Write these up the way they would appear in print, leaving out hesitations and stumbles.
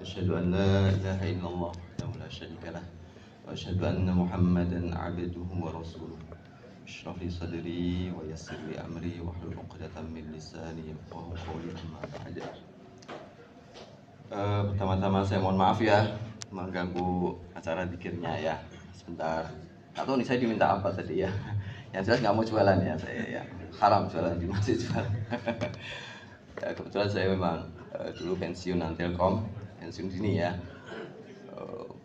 أشهد أن لا إله إلا الله وحده لا شريك له وأشهد أن محمدا عبده ورسوله اشرح لي صدري ويسر لي أمري واحلل عقدة من لساني يفقهوا قولي أما بعد. Pertama-tama saya mohon maaf ya mengganggu acara zikirnya ya sebentar. Atau nih saya diminta apa tadi ya? Yang jelas nggak mau jualan ya saya ya. Haram jualan di masjid jualan. Ya, kebetulan saya memang dulu pensiunan Telkom, pensiun dini ya.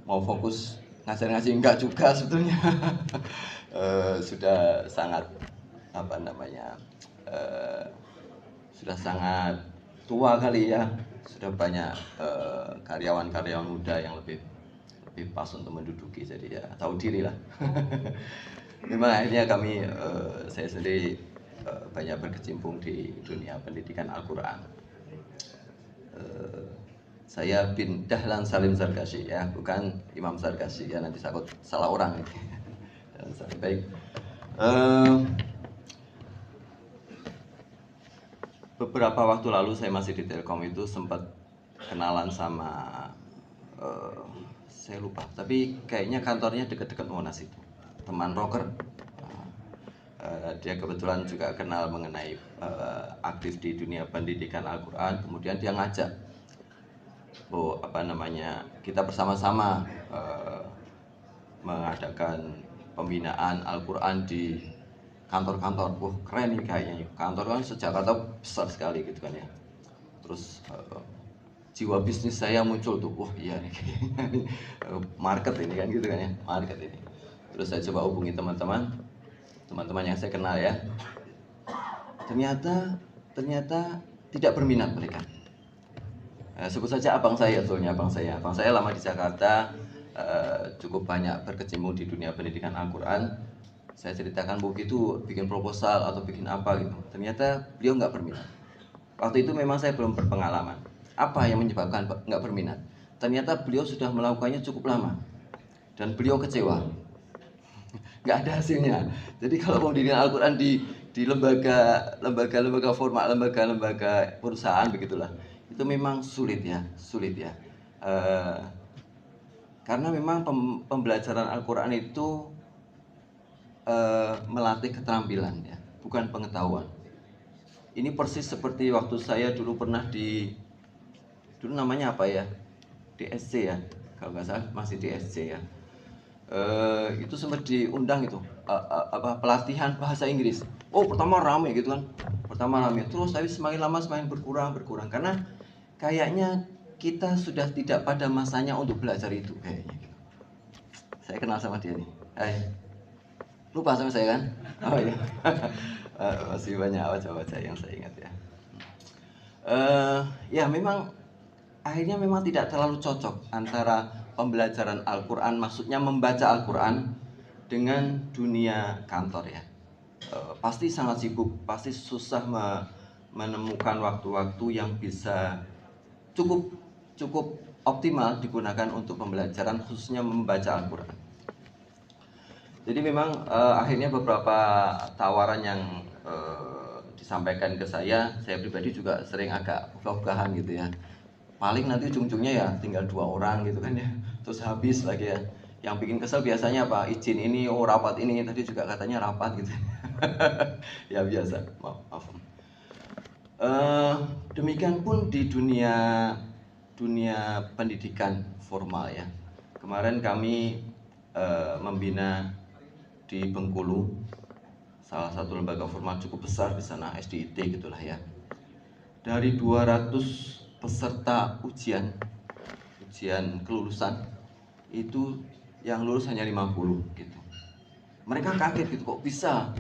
Mau fokus ngajar-ngaji enggak juga sebetulnya. Sudah sangat apa namanya? Sudah sangat tua kali ya. Sudah banyak karyawan-karyawan muda yang lebih pas untuk menduduki, jadi ya tahu diri lah. Memang akhirnya kami saya sendiri banyak berkecimpung di dunia pendidikan Al-Quran. Saya bin Dahlan Salim Zarkashi ya, bukan Imam Zarkashi ya, nanti takut salah orang. Baik. Beberapa waktu lalu saya masih di Telkom itu sempat kenalan sama saya lupa, tapi kayaknya kantornya dekat-dekat Monas itu, teman rocker. Dia kebetulan juga kenal mengenai aktif di dunia pendidikan Al-Quran. Kemudian dia ngajak, kita bersama-sama mengadakan pembinaan Al-Quran di kantor-kantor. Keren nih kayaknya. Kantor kan sejakarta besar sekali gitu kan ya. Terus jiwa bisnis saya muncul tuh. Iya nih kayaknya market ini kan gitu kan ya, market ini. Terus saya coba hubungi teman-teman yang saya kenal ya. Ternyata tidak berminat mereka. Sebut saja abang saya, soalnya abang saya lama di Jakarta, cukup banyak berkecimpung di dunia pendidikan Al-Quran. Saya ceritakan begitu, bikin proposal atau bikin apa gitu. Ternyata beliau nggak berminat. Waktu itu memang saya belum berpengalaman. Apa yang menyebabkan nggak berminat? Ternyata beliau sudah melakukannya cukup lama dan beliau kecewa. Nggak ada hasilnya. Jadi kalau pendidikan Al-Quran di lembaga formal, lembaga perusahaan begitulah, itu memang sulit ya. Karena memang pembelajaran Al-Quran itu melatih keterampilan ya, bukan pengetahuan. Ini persis seperti waktu saya dulu pernah dulu namanya apa ya, DSC ya, kalau nggak salah masih DSC ya. Itu sempat diundang itu pelatihan bahasa Inggris. Pertama rame gitu kan, terus tapi semakin lama semakin berkurang karena kayaknya kita sudah tidak pada masanya untuk belajar itu kayaknya gitu. Saya kenal sama dia nih. Lupa sama saya kan? Oh iya. Masih banyak wajah-wajah yang saya ingat ya. Ya memang akhirnya memang tidak terlalu cocok antara pembelajaran Al-Quran, maksudnya membaca Al-Quran, dengan dunia kantor ya. Pasti sangat sibuk, pasti susah menemukan waktu-waktu yang bisa cukup optimal digunakan untuk pembelajaran, khususnya membaca Al-Quran. Jadi memang akhirnya beberapa tawaran yang disampaikan ke saya pribadi juga sering agak ogah-ogahan gitu ya. Paling nanti ujung-ujungnya ya tinggal 2 orang gitu kan ya, terus habis lagi ya. Yang bikin kesel biasanya apa, izin ini, rapat ini, tadi juga katanya rapat gitu. Ya biasa, maaf. Demikian pun di dunia pendidikan formal ya. Kemarin kami membina di Bengkulu, salah satu lembaga formal cukup besar di sana, SDIT gitulah ya. Dari 200 peserta ujian kelulusan itu yang lulus hanya 50 gitu. Mereka kaget gitu, kok bisa.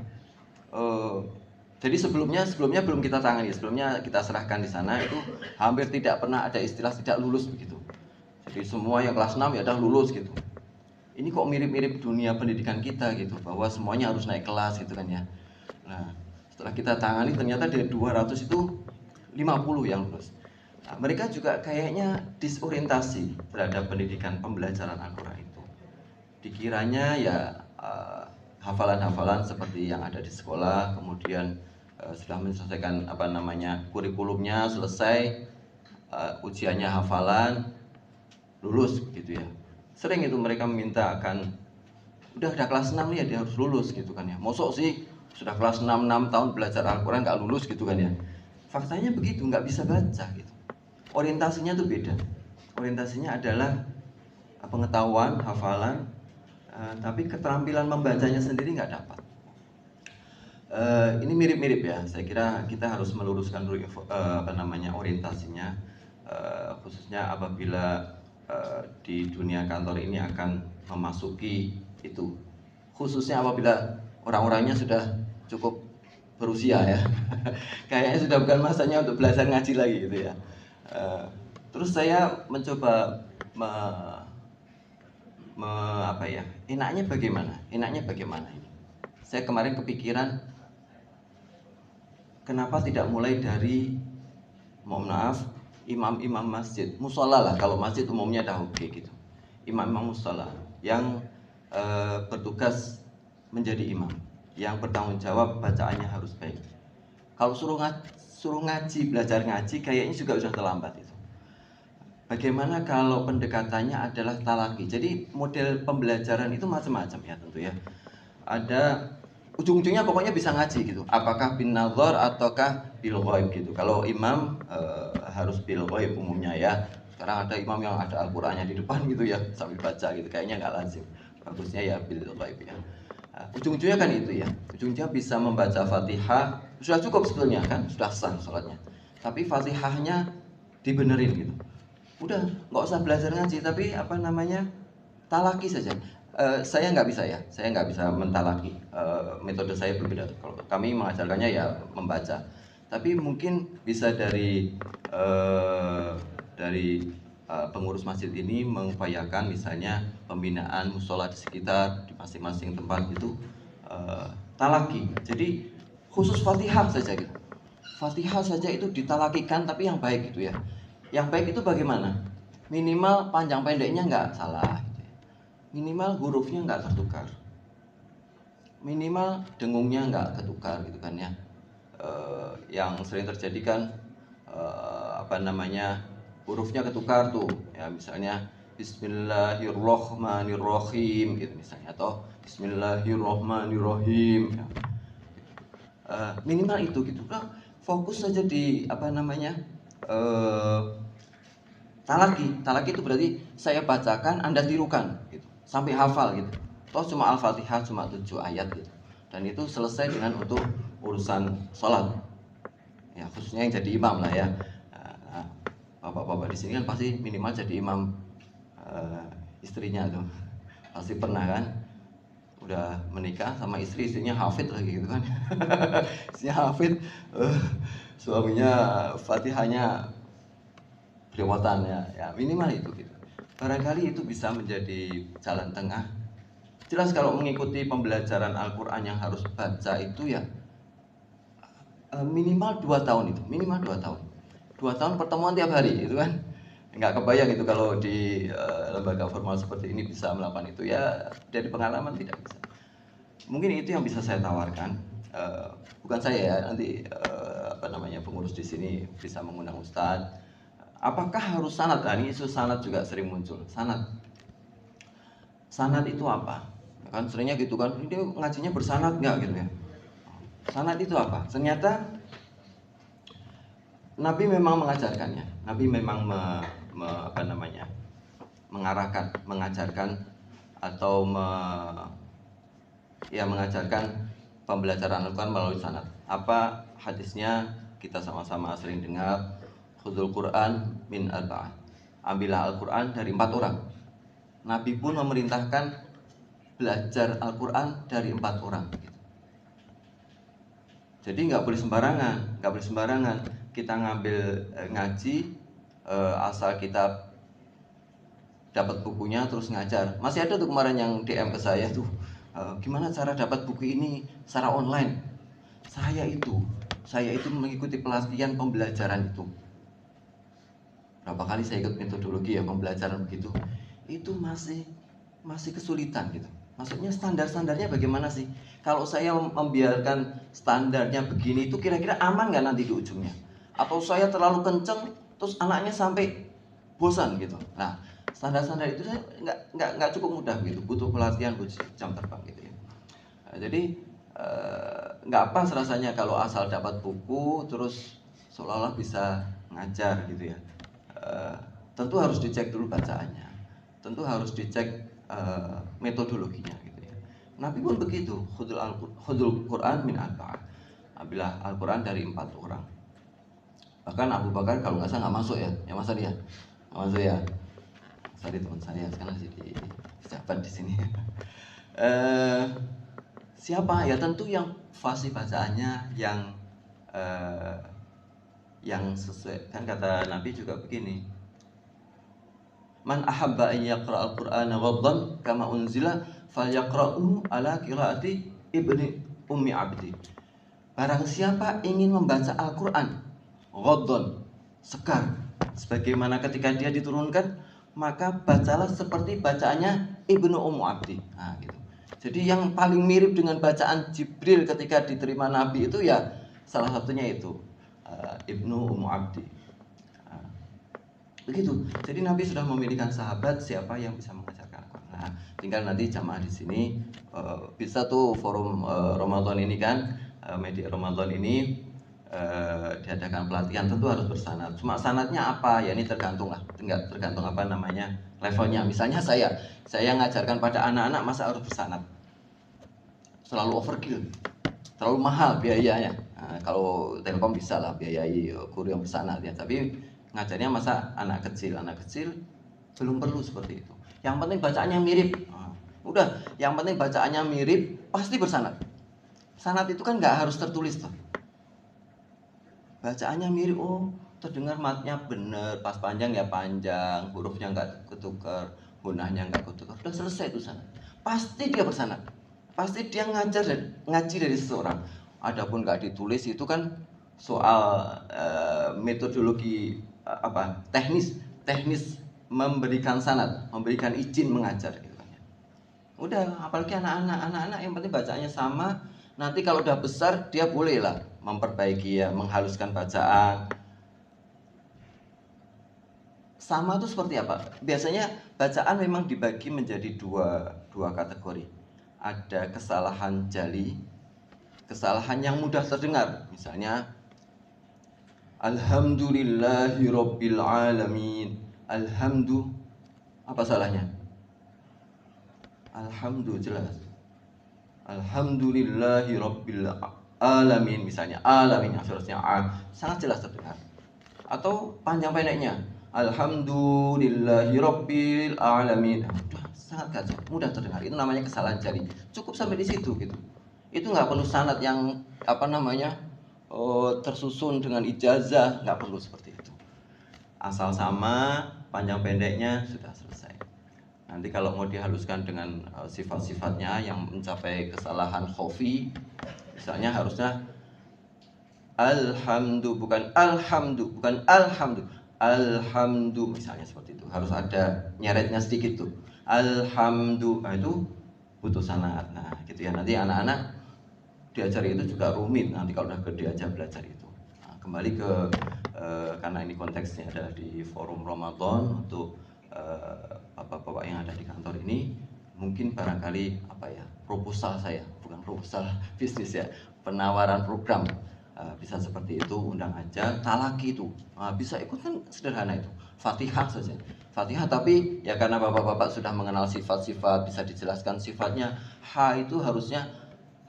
Jadi sebelumnya belum kita tangani, sebelumnya kita serahkan di sana itu hampir tidak pernah ada istilah tidak lulus begitu. Jadi semua yang kelas 6 ya udah lulus gitu. Ini kok mirip-mirip dunia pendidikan kita gitu, bahwa semuanya harus naik kelas gitu kan ya. Nah, setelah kita tangani ternyata dari 200 itu 50 yang lulus. Nah, mereka juga kayaknya disorientasi terhadap pendidikan pembelajaran Al-Quran itu. Dikiranya ya hafalan-hafalan seperti yang ada di sekolah, kemudian sudah menyelesaikan kurikulumnya selesai, ujiannya hafalan, lulus gitu ya. Sering itu mereka meminta akan udah kelas 6 ya dia harus lulus gitu kan ya. Mosok sih sudah kelas 6 tahun belajar Al-Quran nggak lulus gitu kan ya. Faktanya begitu, nggak bisa baca gitu. Orientasinya tuh beda. Orientasinya adalah pengetahuan, hafalan, tapi keterampilan membacanya sendiri nggak dapat. Ini mirip-mirip ya. Saya kira kita harus meluruskan dulu orientasinya, khususnya apabila di dunia kantor ini akan memasuki itu. Khususnya apabila orang-orangnya sudah cukup berusia ya. Kayaknya sudah bukan masanya untuk belajar ngaji lagi gitu ya. Terus saya mencoba enaknya bagaimana? Enaknya bagaimana ini? Saya kemarin kepikiran, kenapa tidak mulai dari, mohon maaf, imam-imam masjid, musola lah, kalau masjid umumnya dah oke gitu. Imam-imam musola yang bertugas menjadi imam, yang bertanggung jawab bacaannya harus baik. Kalau suruh ngaji, belajar ngaji, kayaknya juga sudah terlambat itu. Bagaimana kalau pendekatannya adalah talaki? Jadi model pembelajaran itu macam-macam ya tentu ya. Ada ujung-ujungnya pokoknya bisa ngaji gitu. Apakah bin nazar ataukah bil ghaib gitu. Kalau imam harus bil ghaib umumnya ya. Sekarang ada imam yang ada Al-Qur'annya di depan gitu ya, sambil baca gitu. Kayaknya nggak lazim. Bagusnya ya bil ghaib ya. Ujung-ujungnya kan itu ya. Ujungnya bisa membaca Fatihah, sudah cukup sebetulnya kan, sudah sah sholatnya. Tapi Fatihahnya dibenerin gitu. Udah nggak usah belajar ngaji, tapi talaki saja. Saya nggak bisa ya, saya nggak bisa mentalaki. Metode saya berbeda. Kalau kami mengajarkannya ya membaca, tapi mungkin bisa dari pengurus masjid ini mengupayakan misalnya pembinaan musola di sekitar di masing-masing tempat itu talaki. Jadi khusus Fatihah saja gitu. Fatihah saja itu ditalakikan, tapi yang baik gitu ya. Yang baik itu bagaimana? Minimal panjang pendeknya nggak salah gitu ya. Minimal hurufnya nggak tertukar, minimal dengungnya nggak ketukar gitu kan ya. Yang sering terjadi kan hurufnya ketukar tuh ya, misalnya Bismillahirrohmanirrohim gitu misalnya, atau Bismillahirrohmanirrohim ya. Minimal itu gitu. Nah, fokus saja di talaki itu berarti saya bacakan, Anda tirukan gitu, sampai hafal gitu. Toh cuma Al-Fatihah cuma 7 ayat gitu. Dan itu selesai dengan untuk urusan sholat. Ya, khususnya yang jadi imam lah ya. Bapak-bapak di sini kan pasti minimal jadi imam istrinya tuh. Pasti pernah kan? Udah menikah sama istrinya hafid lagi gitu kan. Istrinya hafid, suaminya Fatihahnya kelewatan ya minimal itu gitu. Barangkali itu bisa menjadi jalan tengah. Jelas kalau mengikuti pembelajaran Al-Quran yang harus baca itu ya minimal 2 tahun itu, minimal 2 tahun. 2 tahun pertemuan tiap hari itu kan. Nggak kebayang itu kalau di lembaga formal seperti ini bisa melakukan itu ya, dari pengalaman tidak bisa. Mungkin itu yang bisa saya tawarkan. Bukan saya ya, nanti pengurus di sini bisa mengundang Ustadz. Apakah harus sanad? Nah, ini isu sanad juga sering muncul. Sanad itu apa? Kan seringnya gitu kan, ini ngajinya bersanad nggak gitu ya. Sanad itu apa? Ternyata Nabi memang mengajarkannya. Nabi memang mengarahkan, mengajarkan atau mengajarkan pembelajaran Al-Quran melalui sanad. Apa hadisnya? Kita sama-sama sering dengar. Khudul Quran min arba'ah. Ambillah Al-Quran dari 4 orang. Nabi pun memerintahkan belajar Al-Quran dari 4 orang. Jadi nggak boleh sembarangan. Kita ngambil ngaji asal kita dapat bukunya terus ngajar. Masih ada tuh kemarin yang DM ke saya tuh, gimana cara dapat buku ini secara online? Saya itu mengikuti pelatihan pembelajaran itu. Berapa kali saya ikut metodologi ya pembelajaran begitu, itu masih kesulitan gitu. Maksudnya standarnya bagaimana sih? Kalau saya membiarkan standarnya begini, itu kira-kira aman nggak nanti di ujungnya? Atau saya terlalu kenceng, terus anaknya sampai bosan gitu. Nah, Standar-standar itu saya nggak cukup mudah gitu, butuh pelatihan, butuh jam terbang gitu ya. Jadi nggak pas rasanya kalau asal dapat buku terus seolah-olah bisa ngajar gitu ya. Tentu harus dicek dulu bacaannya, tentu harus dicek metodologinya gitu ya. Nabi pun begitu, khudul Quran min arba'ah, ambillah Al-Quran dari 4 orang. Bahkan Abu Bakar kalau nggak salah nggak masuk ya, yang masa dia nggak masuk ya. Tadi teman saya sekarang masih di pejabat di sini. Siapa? Ya tentu yang fasih bacaannya, yang sesuai. Kan kata Nabi juga begini, man ahabba an yaqra al-Qur'ana ghaddan kama unzila falyaqra'u ala qiraati ibni ummi abdi. Barang siapa ingin membaca Al-Quran ghaddan, sekar, sebagaimana ketika dia diturunkan, maka bacalah seperti bacaannya Ibnu Ummu Abdi. Nah, gitu. Jadi yang paling mirip dengan bacaan Jibril ketika diterima Nabi itu ya salah satunya itu Ibnu Ummu Abdi. Begitu. Jadi Nabi sudah memilihkan sahabat siapa yang bisa mengajarkan Al-Quran. Nah, tinggal nanti jamaah di sini bisa tuh forum Ramadan ini kan, media Ramadan ini diadakan pelatihan, tentu harus bersanad. Cuma sanadnya apa? Ya ini tergantung apa namanya levelnya. Misalnya saya ngajarkan pada anak-anak, masa harus bersanad? Selalu overkill, terlalu mahal biayanya. Nah, kalau Telkom bisa lah biayai guru yang bersanad ya, tapi ngajarnya masa anak kecil belum perlu seperti itu. Yang penting bacaannya mirip. Udah, yang penting bacaannya mirip, pasti bersanad. Sanad itu kan nggak harus tertulis tuh. Bacaannya mirip, oh terdengar matnya bener, pas panjang ya panjang, hurufnya nggak ketukar, gunahnya nggak ketukar, udah selesai itu sanad. Pasti dia bersanad, pasti dia ngaji dari seseorang. Adapun nggak ditulis itu kan soal metodologi teknis memberikan sanad, memberikan izin mengajar gitu kan. Udah, apalagi anak-anak yang penting bacaannya sama. Nanti kalau udah besar dia boleh lah memperbaiki ya, menghaluskan bacaan. Sama itu seperti apa? Biasanya bacaan memang dibagi menjadi dua kategori. Ada kesalahan jali, kesalahan yang mudah terdengar. Misalnya Alhamdulillahirabbil alamin. Apa salahnya? Jelas. Alhamdulillahirabbil alamin, misalnya alamin yang seharusnya sangat jelas terdengar. Atau panjang pendeknya Alhamdulillahirabbil alamin, sangat gajah, mudah terdengar. Itu namanya kesalahan jari. Cukup sampai di situ gitu. Itu nggak perlu sanad yang tersusun dengan ijazah, nggak perlu seperti itu. Asal sama panjang pendeknya sudah selesai. Nanti kalau mau dihaluskan dengan sifat-sifatnya yang mencapai kesalahan khofi, misalnya harusnya bukan alhamdu, misalnya seperti itu. Harus ada nyeretnya sedikit tuh. Alhamdu, itu butuh sanad. Nah, gitu ya. Nanti anak-anak diajari itu juga rumit nanti kalau udah diajak belajar itu. Nah, kembali ke karena ini konteksnya adalah di forum Ramadan untuk bapak-bapak yang ada di kantor ini, mungkin barangkali proposal saya, bukan proposal bisnis ya, penawaran program bisa seperti itu, undang aja talaki itu bisa ikut, kan sederhana itu, Fatihah saja, Fatihah, tapi ya karena bapak-bapak sudah mengenal sifat-sifat, bisa dijelaskan sifatnya. Itu harusnya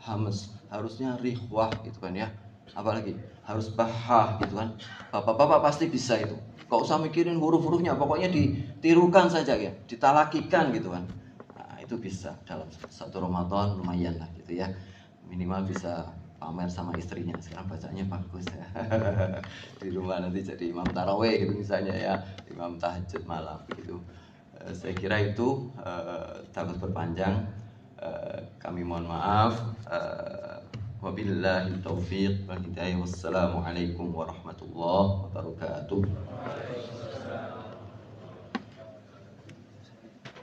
hamas, harusnya rihwah gitu kan ya, apalagi harus bahah gitu kan. Bapak-bapak pasti bisa itu. Gak usah mikirin huruf-hurufnya, pokoknya ditirukan saja ya, ditalakikan gitu kan. Nah, itu bisa dalam satu Ramadan lumayan lah gitu ya. Minimal bisa pamer sama istrinya, sekarang bacanya bagus ya. Di rumah nanti jadi imam taraweh gitu misalnya ya, imam tahajud malam gitu. Saya kira itu takut berpanjang. Kami mohon maaf. Wabillahi taufiq wal hidayah. Wassalamualaikum warahmatullahi wabarakatuh.